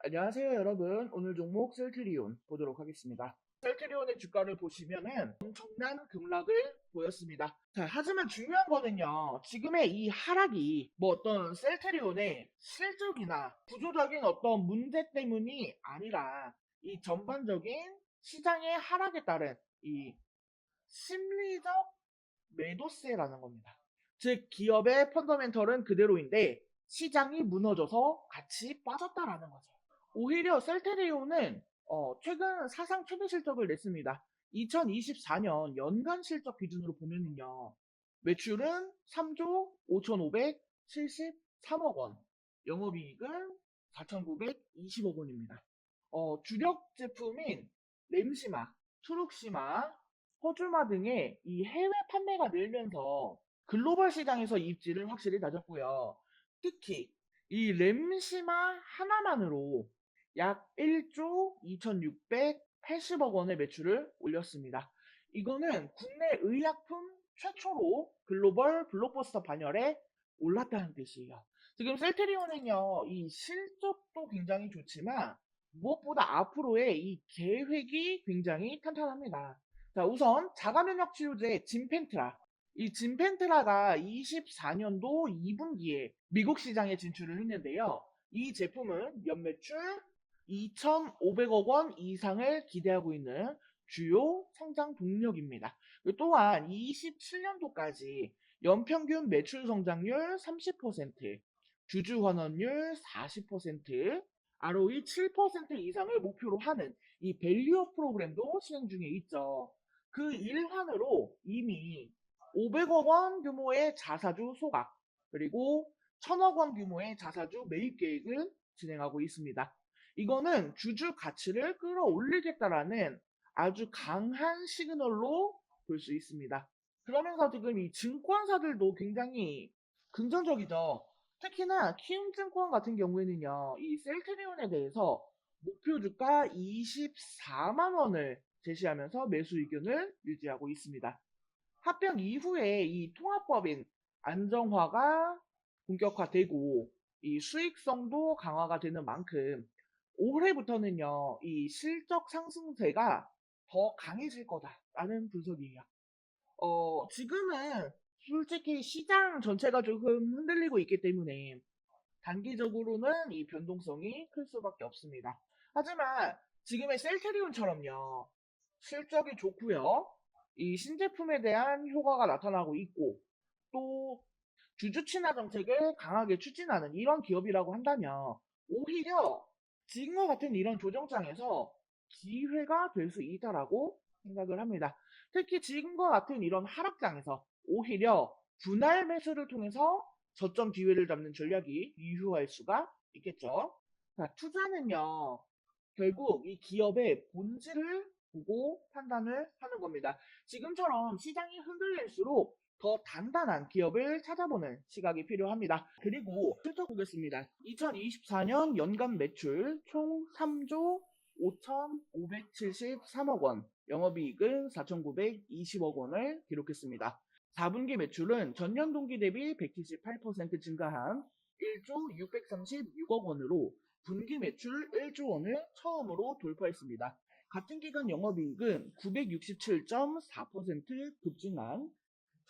안녕하세요, 여러분. 오늘 종목 셀트리온 보도록 하겠습니다. 셀트리온의 주가를 보시면은 엄청난 급락을 보였습니다. 자, 하지만 중요한 거는요. 지금의 이 하락이 뭐 어떤 셀트리온의 실적이나 구조적인 어떤 문제 때문이 아니라 이 전반적인 시장의 하락에 따른 이 심리적 매도세라는 겁니다. 즉, 기업의 펀더멘털은 그대로인데 시장이 무너져서 같이 빠졌다라는 거죠. 오히려 셀테리온은 최근 사상 최대 실적을 냈습니다. 2024년 연간 실적 기준으로 보면은요. 매출은 3조 5,573억 원, 영업이익은 4,920억 원입니다. 주력 제품인 램시마, 트룩시마, 허즈마 등의 이 해외 판매가 늘면서 글로벌 시장에서 입지를 확실히 다졌고요. 특히 이 램시마 하나만으로 약 1조 2,680억 원의 매출을 올렸습니다. 이거는 국내 의약품 최초로 글로벌 블록버스터 반열에 올랐다는 뜻이에요. 지금 셀트리온은요, 이 실적도 굉장히 좋지만 무엇보다 앞으로의 이 계획이 굉장히 탄탄합니다. 자, 우선 자가면역 치료제 진펜트라. 이 진펜트라가 24년도 2분기에 미국 시장에 진출을 했는데요. 이 제품은 연매출 2,500억 원 이상을 기대하고 있는 주요 성장 동력입니다. 또한 27년도까지 연평균 매출 성장률 30%, 주주 환원율 40%, ROE 7% 이상을 목표로 하는 이 밸류업 프로그램도 시행 중에 있죠. 그 일환으로 이미 500억 원 규모의 자사주 소각, 그리고 1000억 원 규모의 자사주 매입 계획을 진행하고 있습니다. 이거는 주주 가치를 끌어올리겠다라는 아주 강한 시그널로 볼 수 있습니다. 그러면서 지금 이 증권사들도 굉장히 긍정적이죠. 특히나 키움증권 같은 경우에는요, 이 셀트리온에 대해서 목표 주가 24만 원을 제시하면서 매수 의견을 유지하고 있습니다. 합병 이후에 이 통합법인 안정화가 본격화되고 이 수익성도 강화가 되는 만큼 올해부터는요, 이 실적 상승세가 더 강해질 거다라는 분석이에요. 지금은 솔직히 시장 전체가 조금 흔들리고 있기 때문에 단기적으로는 이 변동성이 클 수밖에 없습니다. 하지만 지금의 셀테리온처럼요, 실적이 좋고요, 이 신제품에 대한 효과가 나타나고 있고, 또 주주 친화 정책을 강하게 추진하는 이런 기업이라고 한다면 오히려 지금과 같은 이런 조정장에서 기회가 될 수 있다라고 생각을 합니다. 특히 지금과 같은 이런 하락장에서 오히려 분할 매수를 통해서 저점 기회를 잡는 전략이 유효할 수가 있겠죠. 자, 투자는요, 결국 이 기업의 본질을 보고 판단을 하는 겁니다. 지금처럼 시장이 흔들릴수록 더 단단한 기업을 찾아보는 시각이 필요합니다. 그리고 훑어보겠습니다. 2024년 연간 매출 총 3조 5,573억 원, 영업이익은 4,920억 원을 기록했습니다. 4분기 매출은 전년 동기 대비 178% 증가한 1조 636억 원으로 분기 매출 1조 원을 처음으로 돌파했습니다. 같은 기간 영업이익은 967.4% 급증한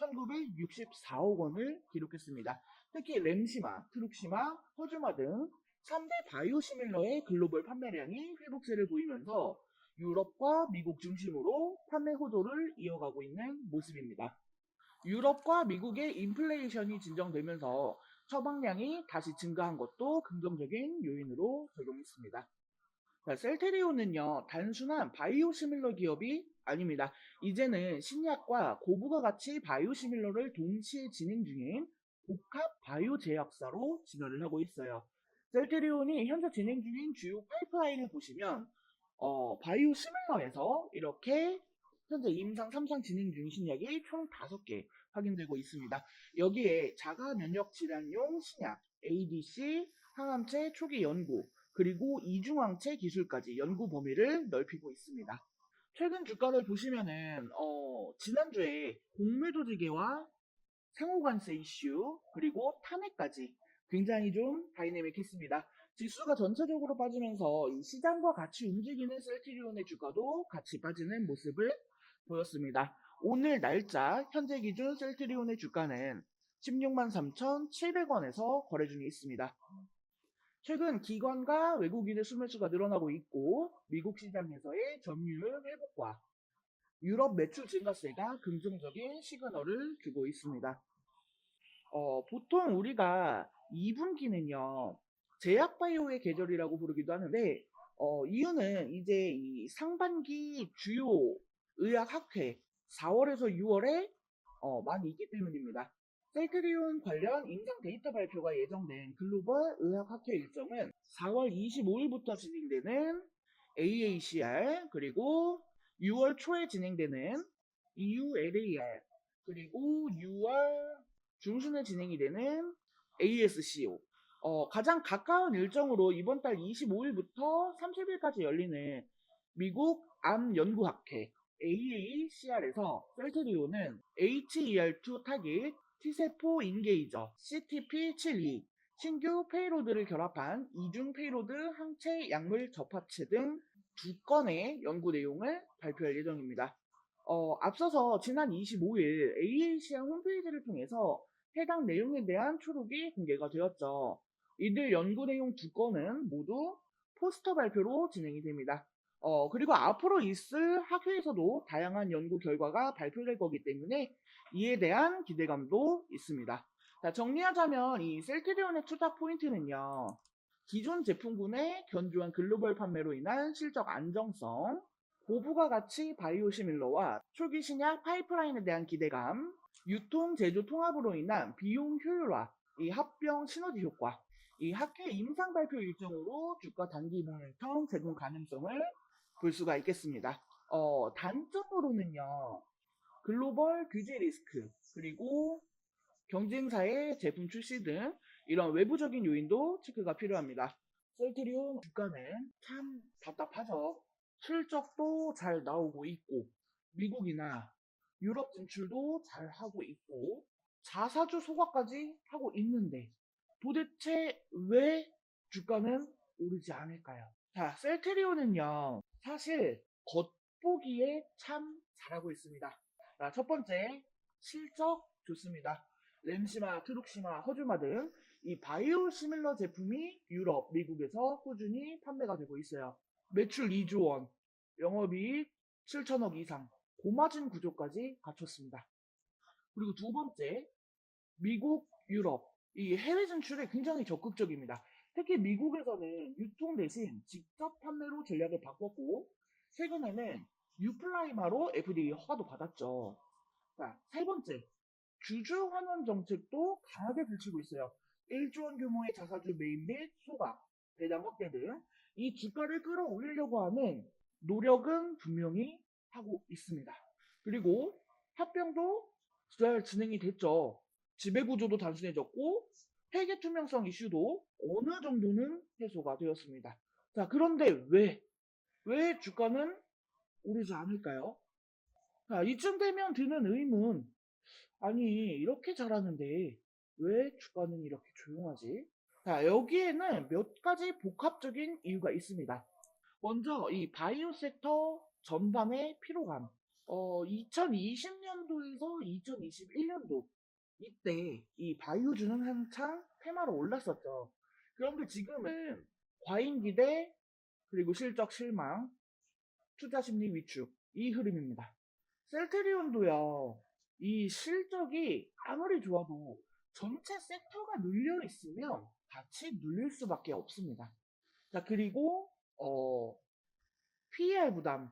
1964억 원을 기록했습니다. 특히 램시마, 트룩시마, 허즈마 등 3대 바이오시밀러의 글로벌 판매량이 회복세를 보이면서 유럽과 미국 중심으로 판매 호조를 이어가고 있는 모습입니다. 유럽과 미국의 인플레이션이 진정되면서 처방량이 다시 증가한 것도 긍정적인 요인으로 작용했습니다. 자, 셀테리온은요, 단순한 바이오시밀러 기업이 아닙니다. 이제는 신약과 고부가 가치 바이오시밀러를 동시에 진행 중인 복합 바이오 제약사로 진화를 하고 있어요. 셀테리온이 현재 진행 중인 주요 파이프라인을 보시면 바이오시밀러에서 이렇게 현재 임상 3상 진행 중인 신약이 총 5개 확인되고 있습니다. 여기에 자가 면역 질환용 신약, ADC, 항암체 초기 연구, 그리고 이중항체 기술까지 연구 범위를 넓히고 있습니다. 최근 주가를 보시면은 지난주에 공매도지계와 상호관세 이슈 그리고 탄핵까지 굉장히 좀 다이내믹했습니다. 지수가 전체적으로 빠지면서 이 시장과 같이 움직이는 셀트리온의 주가도 같이 빠지는 모습을 보였습니다. 오늘 날짜 현재 기준 셀트리온의 주가는 16만 3,700원에서 거래 중에 있습니다. 최근 기관과 외국인의 수매수가 늘어나고 있고 미국 시장에서의 점유율 회복과 유럽 매출 증가세가 긍정적인 시그널을 주고 있습니다. 보통 우리가 2분기는요, 제약바이오의 계절이라고 부르기도 하는데, 이유는 이제 이 상반기 주요 의학학회 4월에서 6월에 많이 있기 때문입니다. 셀트리온 관련 임상 데이터 발표가 예정된 글로벌 의학학회 일정은 4월 25일부터 진행되는 AACR, 그리고 6월 초에 진행되는 EULAR, 그리고 6월 중순에 진행이 되는 ASCO. 가장 가까운 일정으로 이번 달 25일부터 30일까지 열리는 미국 암연구학회 AACR에서 셀트리온은 HER2 타깃 T세포 인게이저 CTP72 신규 페이로드를 결합한 이중 페이로드 항체 약물 접합체 등 2건의 연구 내용을 발표할 예정입니다. 앞서서 지난 25일 AACR 홈페이지를 통해서 해당 내용에 대한 초록이 공개가 되었죠. 이들 연구 내용 2건은 모두 포스터 발표로 진행이 됩니다. 그리고 앞으로 있을 학회에서도 다양한 연구 결과가 발표될 거기 때문에 이에 대한 기대감도 있습니다. 자, 정리하자면 이 셀트리온의 투자 포인트는요. 기존 제품군의 견조한 글로벌 판매로 인한 실적 안정성, 고부가 가치 바이오시밀러와 초기 신약 파이프라인에 대한 기대감, 유통 제조 통합으로 인한 비용 효율화, 이 합병 시너지 효과, 이 학회 임상 발표 일정으로 주가 단기 목표형 제공 가능성을 볼 수가 있겠습니다. 단점으로는요, 글로벌 규제 리스크, 그리고 경쟁사의 제품 출시 등 이런 외부적인 요인도 체크가 필요합니다. 셀트리온 주가는 참 답답하죠. 실적도 잘 나오고 있고, 미국이나 유럽 진출도 잘 하고 있고, 자사주 소각까지 하고 있는데, 도대체 왜 주가는 오르지 않을까요? 자, 셀트리온은요, 사실 겉보기에 참 잘하고 있습니다. 자, 첫 번째, 실적 좋습니다. 램시마, 트룩시마, 허주마 등 이 바이오 시밀러 제품이 유럽, 미국에서 꾸준히 판매가 되고 있어요. 매출 2조 원, 영업이익 7천억 이상, 고마진 구조까지 갖췄습니다. 그리고 두 번째, 미국, 유럽, 이 해외 진출에 굉장히 적극적입니다. 특히 미국에서는 유통 대신 직접 판매로 전략을 바꿨고, 최근에는 유플라이마로 FDA 허가도 받았죠. 자, 세 번째, 주주 환원 정책도 강하게 들치고 있어요. 1조 원 규모의 자사주 매입 및 소각, 배당 확대 등 이 주가를 끌어올리려고 하는 노력은 분명히 하고 있습니다. 그리고 합병도 잘 진행이 됐죠. 지배구조도 단순해졌고 회계 투명성 이슈도 어느 정도는 해소가 되었습니다. 자, 그런데 왜 주가는 오르지 않을까요? 자, 이쯤 되면 드는 의문, 아니, 이렇게 잘하는데 왜 주가는 이렇게 조용하지? 자, 여기에는 몇 가지 복합적인 이유가 있습니다. 먼저 이 바이오 섹터 전반의 피로감. 2020년도에서 2021년도 이때 이 바이오주는 한창 테마로 올랐었죠. 그런데 지금은 과잉 기대 그리고 실적 실망, 투자 심리 위축 이 흐름입니다. 셀트리온도요. 이 실적이 아무리 좋아도 전체 섹터가 눌려 있으면 같이 눌릴 수밖에 없습니다. 자, 그리고 PER 부담,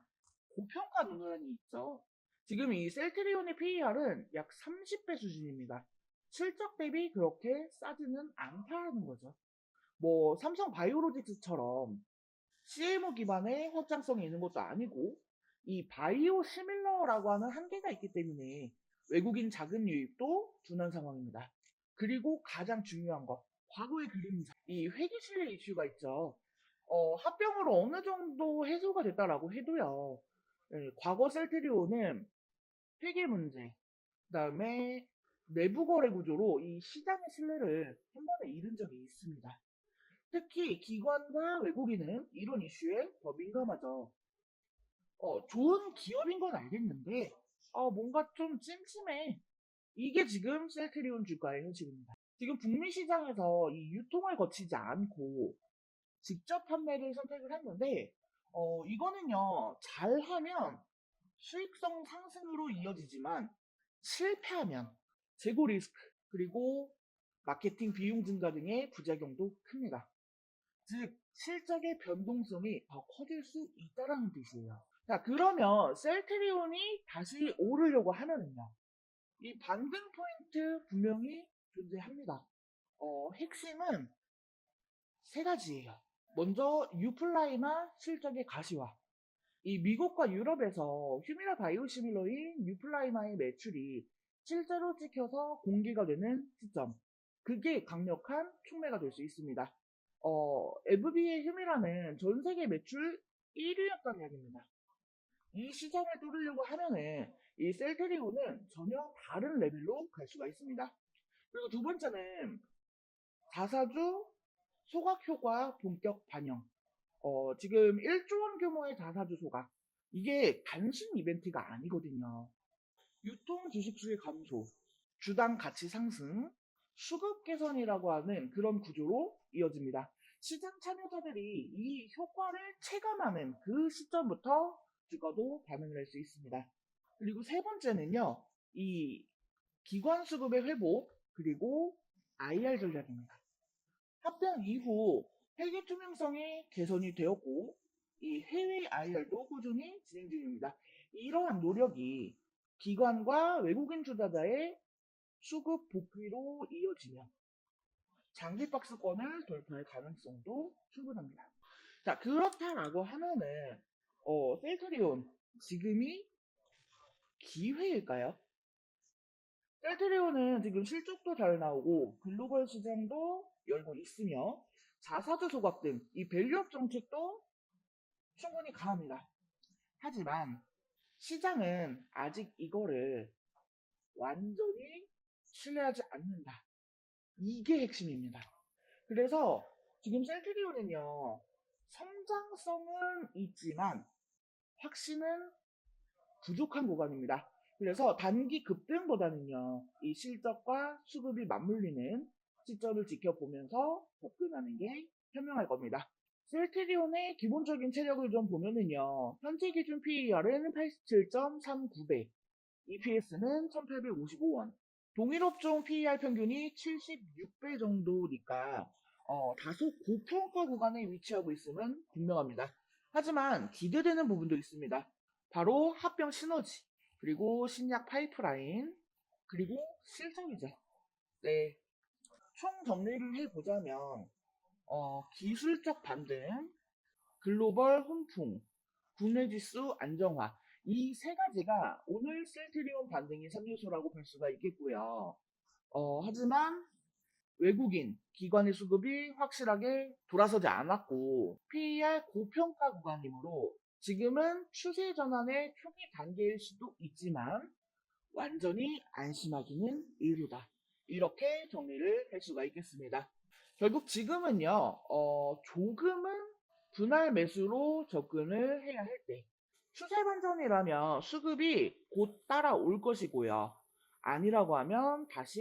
고평가 논란이 있죠. 지금 이 셀트리온의 PER은 약 30배 수준입니다. 실적 대비 그렇게 싸지는 않다는 거죠. 뭐 삼성 바이오로직스처럼 CMO 기반의 확장성이 있는 것도 아니고 이 바이오 시밀러라고 하는 한계가 있기 때문에 외국인 자금 유입도 둔한 상황입니다. 그리고 가장 중요한 거, 과거의 그림자, 이 회계실의 이슈가 있죠. 합병으로 어느 정도 해소가 됐다라고 해도요. 과거 셀트리온은 회계 문제, 그다음에 내부 거래 구조로 이 시장의 신뢰를 한 번에 잃은 적이 있습니다. 특히 기관과 외국인은 이런 이슈에 더 민감하죠. 좋은 기업인 건 알겠는데, 뭔가 좀 찜찜해. 이게 지금 셀트리온 주가의 현실입니다. 지금 북미 시장에서 이 유통을 거치지 않고 직접 판매를 선택을 했는데, 이거는요, 잘하면 수익성 상승으로 이어지지만 실패하면 재고 리스크, 그리고 마케팅 비용 증가 등의 부작용도 큽니다. 즉, 실적의 변동성이 더 커질 수 있다는 뜻이에요. 자, 그러면 셀트리온이 다시 오르려고 하면은요, 이 반등 포인트 분명히 존재합니다. 핵심은 세 가지예요. 먼저 유플라이마 실적의 가시화. 이 미국과 유럽에서 휴미라 바이오시밀러인 유플라이마의 매출이 실제로 찍혀서 공개가 되는 시점. 그게 강력한 촉매가 될 수 있습니다. FB의 휴미라는 전 세계 매출 1위였던 이야기입니다. 이 시장을 뚫으려고 하면은 이 셀트리온은 전혀 다른 레벨로 갈 수가 있습니다. 그리고 두 번째는 자사주 소각 효과 본격 반영. 지금 1조 원 규모의 자사주 소각. 이게 단순 이벤트가 아니거든요. 유통 주식 수의 감소, 주당 가치 상승, 수급 개선이라고 하는 그런 구조로 이어집니다. 시장 참여자들이 이 효과를 체감하는 그 시점부터 주가도 반응을 할 수 있습니다. 그리고 세 번째는요, 이 기관 수급의 회복, 그리고 IR 전략입니다. 합병 이후 회계 투명성이 개선이 되었고, 이 해외 IR도 꾸준히 진행 중입니다. 이러한 노력이 기관과 외국인 투자자의 수급 복귀로 이어지면 장기 박스권을 돌파할 가능성도 충분합니다. 자, 그렇다라고 하면은 셀트리온 지금이 기회일까요? 셀트리온은 지금 실적도 잘 나오고 글로벌 시장도 열고 있으며 자사주 소각 등 이 밸류업 정책도 충분히 강합니다. 하지만 시장은 아직 이거를 완전히 신뢰하지 않는다. 이게 핵심입니다. 그래서 지금 셀트리온은요, 성장성은 있지만 확신은 부족한 구간입니다. 그래서 단기 급등보다는요, 이 실적과 수급이 맞물리는 시점을 지켜보면서 접근하는 게 현명할 겁니다. 셀트리온의 기본적인 체력을 좀 보면은요, 현재 기준 PER은 87.39배, EPS는 1855원, 동일 업종 PER 평균이 76배 정도니까 다소 고평가 구간에 위치하고 있음은 분명합니다. 하지만 기대되는 부분도 있습니다. 바로 합병 시너지, 그리고 신약 파이프라인, 그리고 실적이죠. 네, 총 정리를 해보자면 기술적 반등, 글로벌 훈풍, 국내 지수 안정화, 이 세 가지가 오늘 셀트리온 반등의 3요소라고 볼 수가 있겠고요. 하지만 외국인 기관의 수급이 확실하게 돌아서지 않았고 PER 고평가 구간이므로 지금은 추세 전환의 초기 단계일 수도 있지만 완전히 안심하기는 이르다. 이렇게 정리를 할 수가 있겠습니다. 결국 지금은요, 조금은 분할 매수로 접근을 해야 할 때, 추세 반전이라면 수급이 곧 따라올 것이고요. 아니라고 하면 다시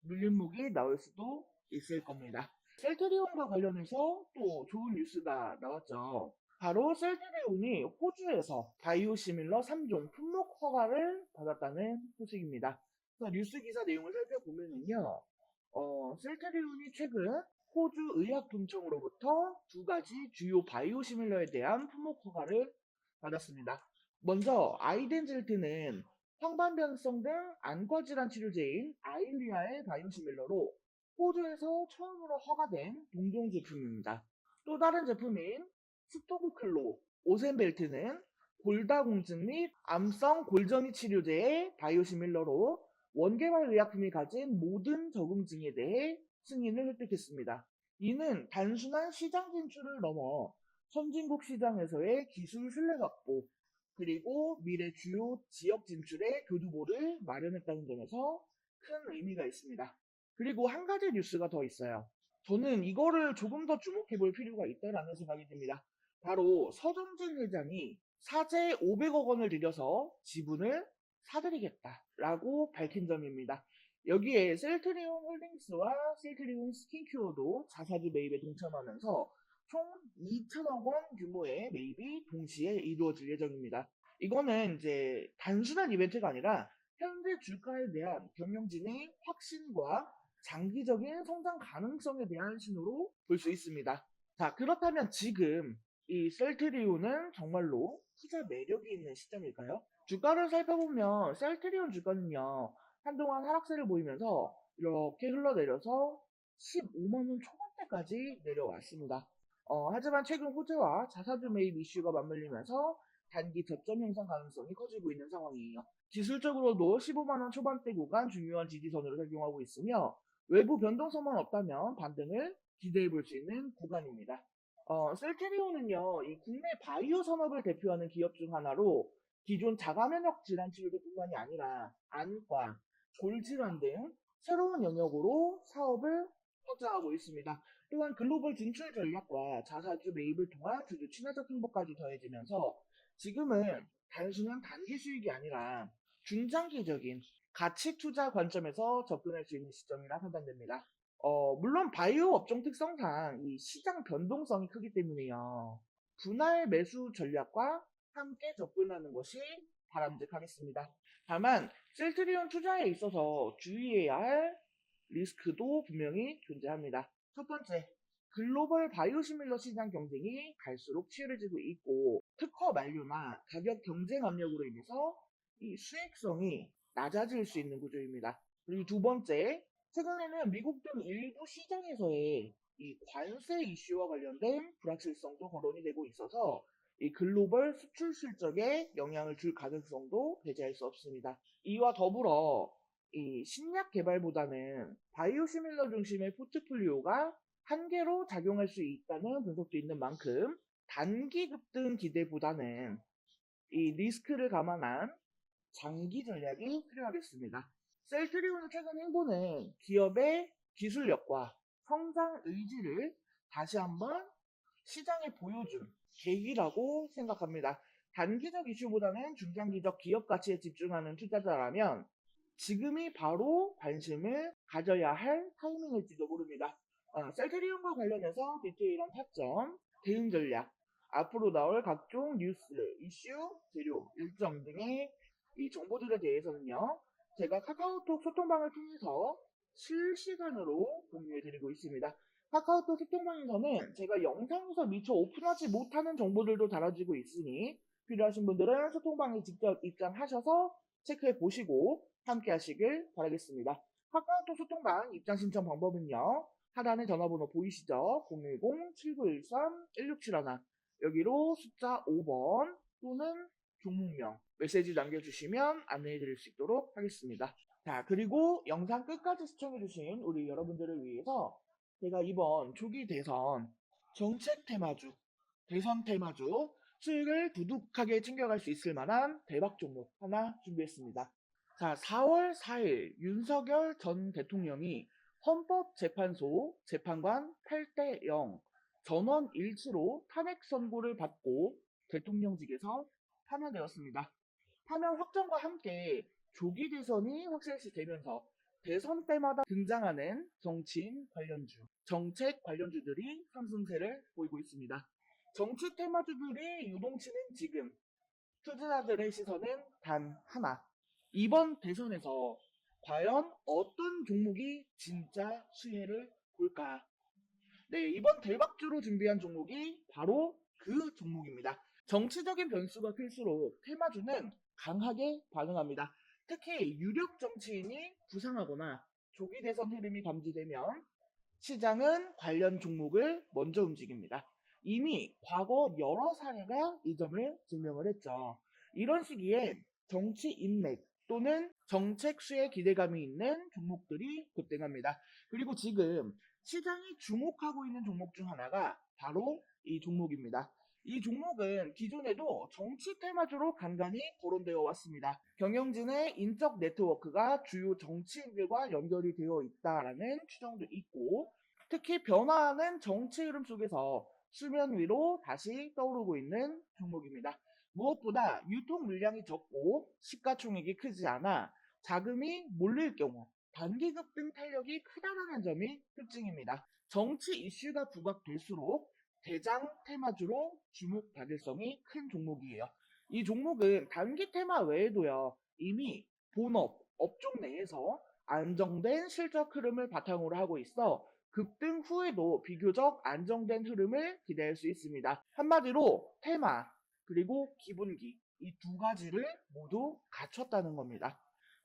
밀림목이 나올 수도 있을 겁니다. 셀트리온과 관련해서 또 좋은 뉴스가 나왔죠. 바로 셀트리온이 호주에서 바이오시밀러 3종 품목 허가를 받았다는 소식입니다. 뉴스 기사 내용을 살펴보면요. 셀트리온이 최근 호주 의약품청으로부터 두 가지 주요 바이오시밀러에 대한 품목 허가를 받았습니다. 먼저 아이덴젤트는 황반변성 등 안과 질환 치료제인 아일리아의 바이오시밀러로 호주에서 처음으로 허가된 동종 제품입니다. 또 다른 제품인 스토브클로 오센벨트는 골다공증 및 암성 골전이 치료제의 바이오시밀러로 원개발 의약품이 가진 모든 적응증에 대해 승인을 획득했습니다. 이는 단순한 시장 진출을 넘어 선진국 시장에서의 기술 신뢰 확보, 그리고 미래 주요 지역 진출의 교두보를 마련했다는 점에서 큰 의미가 있습니다. 그리고 한 가지 뉴스가 더 있어요. 저는 이거를 조금 더 주목해 볼 필요가 있다라는 생각이 듭니다. 바로 서정진 회장이 사재 500억 원을 들여서 지분을 사들이겠다라고 밝힌 점입니다. 여기에 셀트리온 홀딩스와 셀트리온 스킨큐어도 자사주 매입에 동참하면서 총 2천억 원 규모의 매입이 동시에 이루어질 예정입니다. 이거는 이제 단순한 이벤트가 아니라 현재 주가에 대한 경영진의 확신과 장기적인 성장 가능성에 대한 신호로 볼 수 있습니다. 자, 그렇다면 지금 이 셀트리온은 정말로 투자 매력이 있는 시점일까요? 주가를 살펴보면 셀트리온 주가는요, 한동안 하락세를 보이면서 이렇게 흘러내려서 15만원 초반대까지 내려왔습니다. 하지만 최근 호재와 자사주 매입 이슈가 맞물리면서 단기 저점 형성 가능성이 커지고 있는 상황이에요. 기술적으로도 15만원 초반대 구간 중요한 지지선으로 작용하고 있으며 외부 변동성만 없다면 반등을 기대해 볼 수 있는 구간입니다. 셀테리온은요, 이 국내 바이오 산업을 대표하는 기업 중 하나로 기존 자가면역 질환 치료제뿐만이 아니라 안과, 졸질환 등 새로운 영역으로 사업을 확장하고 있습니다. 또한 글로벌 진출 전략과 자사주 매입을 통한 주주 친화적 행보까지 더해지면서 지금은 단순한 단기 수익이 아니라 중장기적인 가치 투자 관점에서 접근할 수 있는 시점이라 판단됩니다. 물론 바이오 업종 특성상 이 시장 변동성이 크기 때문에요. 분할 매수 전략과 함께 접근하는 것이 바람직하겠습니다. 다만 셀트리온 투자에 있어서 주의해야 할 리스크도 분명히 존재합니다. 첫 번째, 글로벌 바이오시밀러 시장 경쟁이 갈수록 치열해지고 있고 특허 만료나 가격 경쟁 압력으로 인해서 이 수익성이 낮아질 수 있는 구조입니다. 그리고 두 번째, 최근에는 미국 등 일부 시장에서의 이 관세 이슈와 관련된 불확실성도 거론이 되고 있어서 이 글로벌 수출 실적에 영향을 줄 가능성도 배제할 수 없습니다. 이와 더불어 이 신약 개발보다는 바이오시밀러 중심의 포트폴리오가 한계로 작용할 수 있다는 분석도 있는 만큼 단기 급등 기대보다는 이 리스크를 감안한 장기 전략이 필요하겠습니다. 셀트리온의 최근 행보는 기업의 기술력과 성장 의지를 다시 한번 시장에 보여준 계기라고 생각합니다. 단기적 이슈보다는 중장기적 기업 가치에 집중하는 투자자라면 지금이 바로 관심을 가져야 할 타이밍일지도 모릅니다. 셀트리온과 관련해서 디테일한 타점, 대응 전략, 앞으로 나올 각종 뉴스, 이슈, 재료, 일정 등의 이 정보들에 대해서는요, 제가 카카오톡 소통방을 통해서 실시간으로 공유해드리고 있습니다. 카카오톡 소통방에서는 제가 영상에서 미처 오픈하지 못하는 정보들도 달아주고 있으니 필요하신 분들은 소통방에 직접 입장하셔서 체크해 보시고 함께 하시길 바라겠습니다. 카카오톡 소통방 입장 신청 방법은요. 하단에 전화번호 보이시죠? 010-7913-1671 여기로 숫자 5번 또는 종목명 메시지 남겨주시면 안내해 드릴 수 있도록 하겠습니다. 자, 그리고 영상 끝까지 시청해주신 우리 여러분들을 위해서 제가 이번 조기 대선 정책 테마주, 대선 테마주 수익을 두둑하게 챙겨갈 수 있을 만한 대박 종목 하나 준비했습니다. 자, 4월 4일 윤석열 전 대통령이 헌법재판소 재판관 8대 0 전원 일치로 탄핵 선고를 받고 대통령직에서 파면되었습니다. 파면 확정과 함께 조기 대선이 확실시 되면서 대선 때마다 등장하는 정치인 관련주, 정책 관련주들이 상승세를 보이고 있습니다. 정치 테마주들이 유동치는 지금 투자자들의 시선은 단 하나. 이번 대선에서 과연 어떤 종목이 진짜 수혜를 볼까? 네, 이번 대박주로 준비한 종목이 바로 그 종목입니다. 정치적인 변수가 클수록 테마주는 강하게 반응합니다. 특히 유력 정치인이 부상하거나 조기 대선 흐름이 감지되면 시장은 관련 종목을 먼저 움직입니다. 이미 과거 여러 사례가 이 점을 증명을 했죠. 이런 시기에 정치 인맥 또는 정책 수에 기대감이 있는 종목들이 급등합니다. 그리고 지금 시장이 주목하고 있는 종목 중 하나가 바로 이 종목입니다. 이 종목은 기존에도 정치 테마주로 간간히 거론되어 왔습니다. 경영진의 인적 네트워크가 주요 정치인들과 연결이 되어 있다라는 추정도 있고 특히 변화하는 정치 흐름 속에서 수면 위로 다시 떠오르고 있는 종목입니다. 무엇보다 유통 물량이 적고 시가총액이 크지 않아 자금이 몰릴 경우 단기 급등 탄력이 크다라는 점이 특징입니다. 정치 이슈가 부각될수록 대장 테마주로 주목받을 성이 큰 종목이에요. 이 종목은 단기 테마 외에도요, 이미 본업, 업종 내에서 안정된 실적 흐름을 바탕으로 하고 있어 급등 후에도 비교적 안정된 흐름을 기대할 수 있습니다. 한마디로 테마 그리고 기본기 이 두 가지를 모두 갖췄다는 겁니다.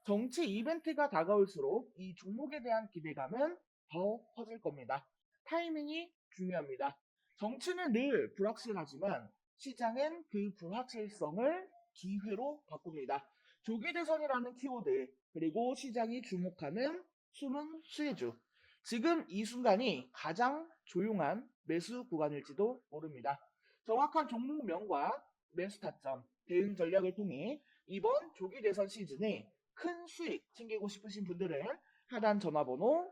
정치 이벤트가 다가올수록 이 종목에 대한 기대감은 더 커질 겁니다. 타이밍이 중요합니다. 정치는 늘 불확실하지만 시장은 그 불확실성을 기회로 바꿉니다. 조기 대선이라는 키워드 그리고 시장이 주목하는 숨은 수혜주 지금 이 순간이 가장 조용한 매수 구간일지도 모릅니다. 정확한 종목명과 매수 타점, 대응 전략을 통해 이번 조기 대선 시즌에 큰 수익 챙기고 싶으신 분들은 하단 전화번호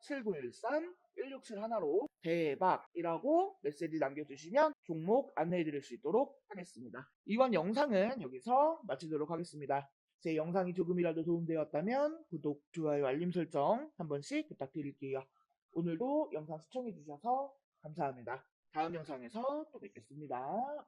010-7913-1671로 대박이라고 메시지 남겨주시면 종목 안내해드릴 수 있도록 하겠습니다. 이번 영상은 여기서 마치도록 하겠습니다. 제 영상이 조금이라도 도움되었다면 구독, 좋아요, 알림 설정 한 번씩 부탁드릴게요. 오늘도 영상 시청해주셔서 감사합니다. 다음 영상에서 또 뵙겠습니다.